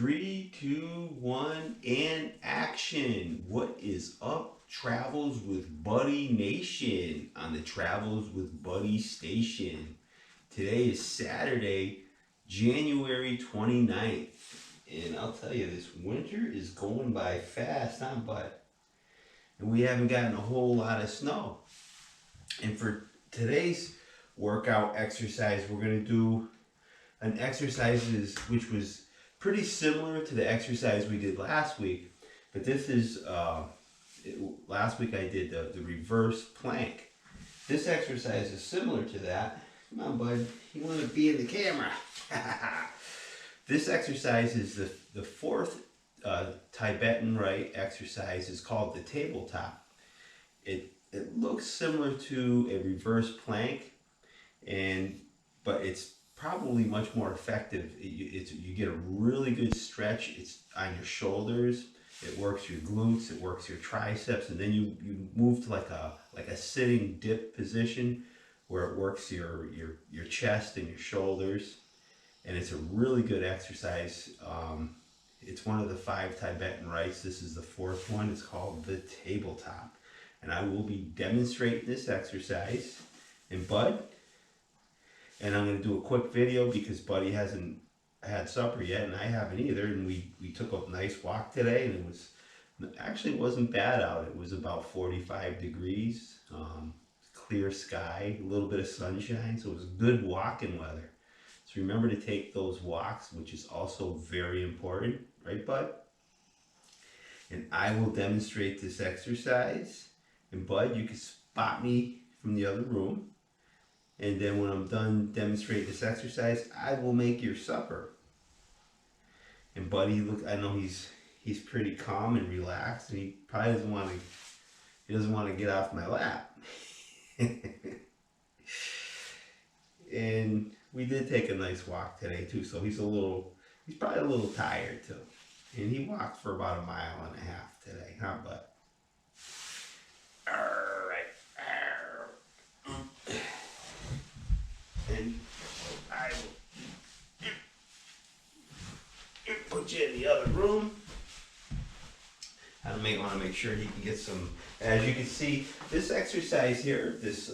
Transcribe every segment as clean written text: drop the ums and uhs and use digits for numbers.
3, 2, 1, and action. What is up, Travels with Buddy Nation on the Travels with Buddy station? Today is Saturday, January 29th. And I'll tell you, this winter is going by fast, huh, bud? And we haven't gotten a whole lot of snow. And for today's workout exercise, we're going to do an exercise which was pretty similar to the exercise we did last week, but this is last week I did the reverse plank. This exercise is similar to that. Come on, bud, you want to be in the camera. This exercise is the fourth Tibetan Rite exercise. Is called the tabletop. It looks similar to a reverse plank, but it's probably much more effective. You get a really good stretch. It's on your shoulders. It works your glutes. It works your triceps, and then you move to like a sitting dip position where it works your chest and your shoulders. And it's a really good exercise. It's one of the 5 Tibetan rites. This is the 4th one. It's called the tabletop, and I will be demonstrating this exercise. And Bud. And I'm going to do a quick video because Buddy hasn't had supper yet, and I haven't either. And we took a nice walk today, and it wasn't bad out. It was about 45 degrees, clear sky, a little bit of sunshine, so it was good walking weather. So remember to take those walks, which is also very important, right, Bud? And I will demonstrate this exercise. And Bud, you can spot me from the other room. And then when I'm done demonstrating this exercise, I will make your supper. And Buddy, look, I know he's pretty calm and relaxed, and he probably doesn't want to get off my lap. And we did take a nice walk today too, so he's probably a little tired too. And he walked for about 1.5 miles today, huh, Bud? And I will put you in the other room. I want to make sure he can get some. As you can see, this exercise here, this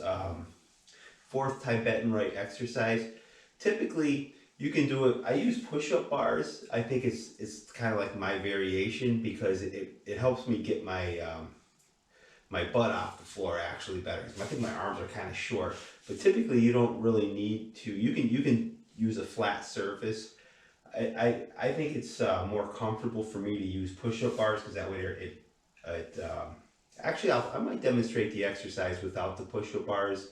4th Tibetan Rite exercise, typically you can do it. I use push-up bars. I think it's kind of like my variation because it helps me get my my butt off the floor actually better. I think my arms are kind of short, but typically you don't really need to. You can use a flat surface. I think it's more comfortable for me to use push-up bars because that way actually I might demonstrate the exercise without the push-up bars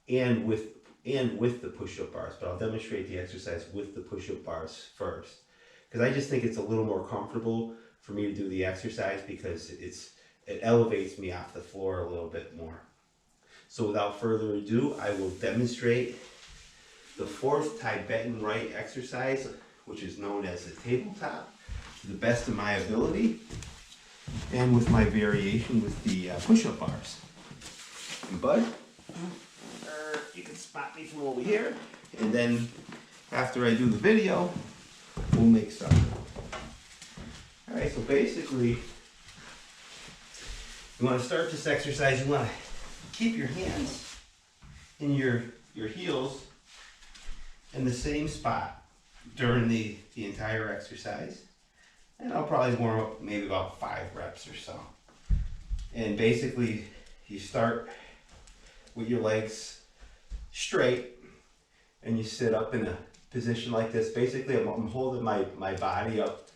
and with the push-up bars, but I'll demonstrate the exercise with the push-up bars first because I just think it's a little more comfortable for me to do the exercise because it elevates me off the floor a little bit more. So without further ado, I will demonstrate the 4th Tibetan Rite exercise, which is known as the tabletop, to the best of my ability, and with my variation with the push-up bars. And Bud, you can spot me from over here, and then after I do the video, we'll make supper. All right, so basically, you want to start this exercise, you want to keep your hands in your heels in the same spot during the entire exercise. And I'll probably warm up maybe about 5 reps or so. And basically, you start with your legs straight and you sit up in a position like this. Basically, I'm holding my body up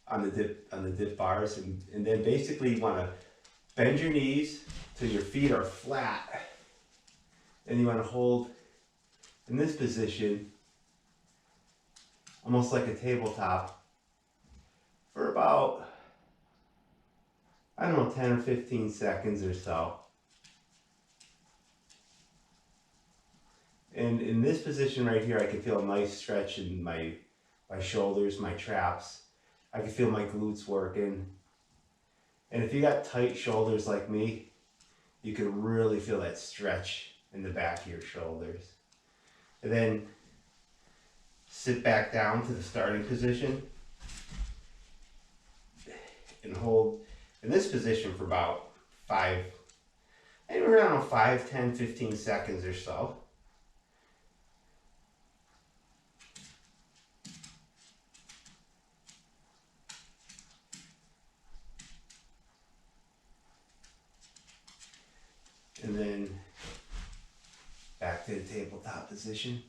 on the dip bars, and then basically you want to bend your knees till your feet are flat. And you want to hold in this position, almost like a tabletop, for about, 10 or 15 seconds or so. And in this position right here, I can feel a nice stretch in my shoulders, my traps. I can feel my glutes working. And if you got tight shoulders like me, you can really feel that stretch in the back of your shoulders. And then sit back down to the starting position. and hold in this position for about anywhere around 5, 10, 15 seconds or so. And then back to the tabletop position.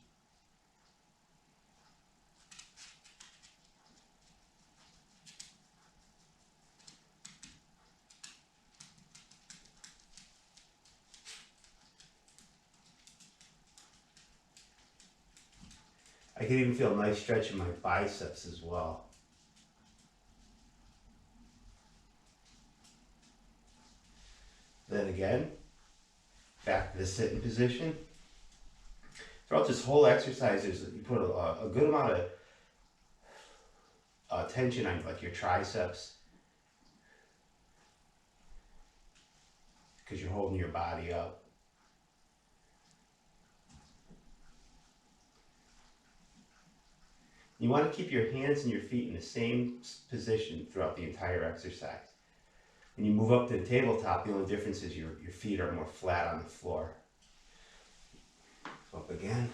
I can even feel a nice stretch in my biceps as well. Then again, back to the sitting position. Throughout this whole exercise, you put a good amount of tension on like your triceps, because you're holding your body up. You want to keep your hands and your feet in the same position throughout the entire exercise. When you move up to the tabletop, the only difference is your feet are more flat on the floor. Up again.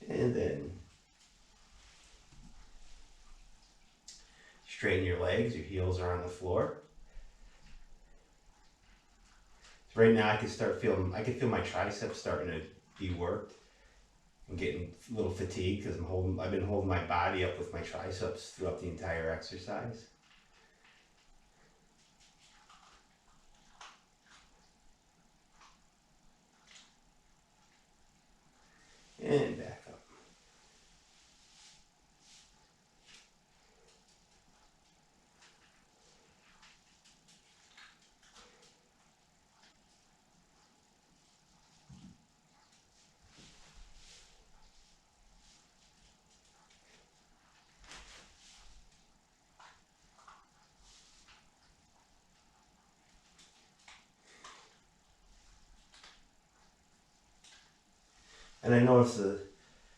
And then straighten your legs, your heels are on the floor. So right now I can feel my triceps starting to be worked. I'm getting a little fatigued because I've been holding my body up with my triceps throughout the entire exercise. And back up. And I notice the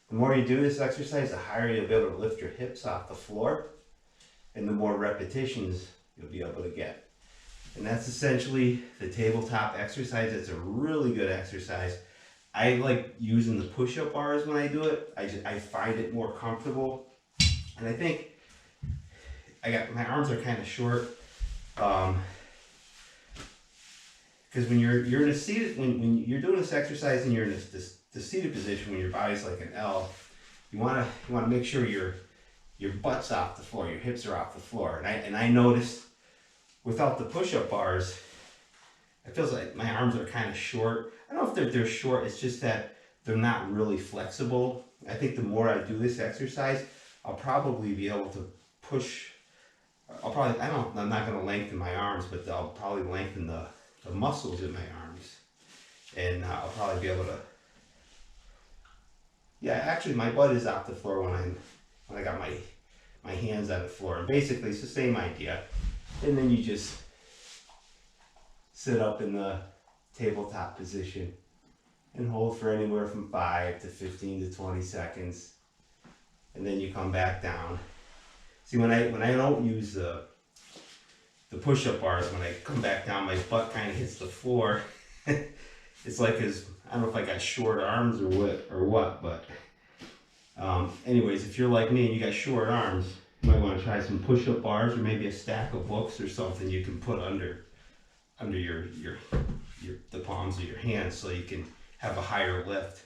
more you do this exercise, the higher you'll be able to lift your hips off the floor, and the more repetitions you'll be able to get. And that's essentially the tabletop exercise. It's a really good exercise. I like using the push-up bars when I do it. I find it more comfortable. And I think my arms are kind of short. Because when you're in a seated, when you're doing this exercise and you're in the seated position, when your body's like an L, you want to make sure your butt's off the floor, your hips are off the floor. And I noticed without the push-up bars, it feels like my arms are kind of short. I don't know if they're short. It's just that they're not really flexible. I think the more I do this exercise, I'll probably be able to push. I'm not going to lengthen my arms, but I'll probably lengthen the muscles in my arms, and I'll probably be able to. Yeah, actually, my butt is off the floor when I got my hands on the floor. And basically, it's the same idea. And then you just sit up in the tabletop position and hold for anywhere from 5 to 15 to 20 seconds, and then you come back down. See, when I don't use the push-up bars, when I come back down, my butt kind of hits the floor. It's like I don't know if I got short arms or what, but anyways, if you're like me and you got short arms, you might want to try some push-up bars or maybe a stack of books or something you can put under the palms of your hands so you can have a higher lift.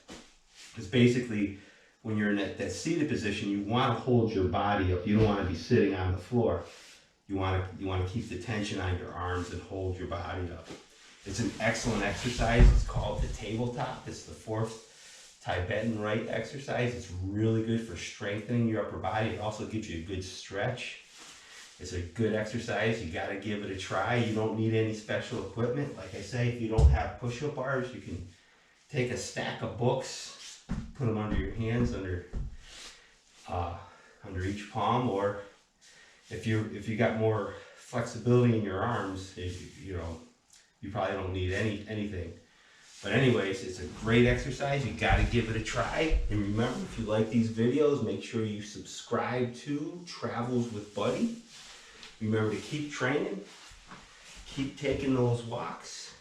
Because basically, when you're in that seated position, you want to hold your body up. You don't want to be sitting on the floor. You want to keep the tension on your arms and hold your body up. It's an excellent exercise. It's called the tabletop. It's the 4th Tibetan Rite exercise. It's really good for strengthening your upper body. It also gives you a good stretch. It's a good exercise. You got to give it a try. You don't need any special equipment. Like I say, if you don't have push-up bars, you can take a stack of books, put them under your hands, under each palm, or if you got more flexibility in your arms, you probably don't need anything. But anyways, it's a great exercise. You got to give it a try. And remember, if you like these videos, make sure you subscribe to Travels with Buddy. Remember to keep training, keep taking those walks,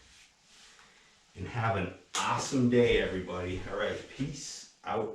and have an awesome day, everybody. All right, peace out.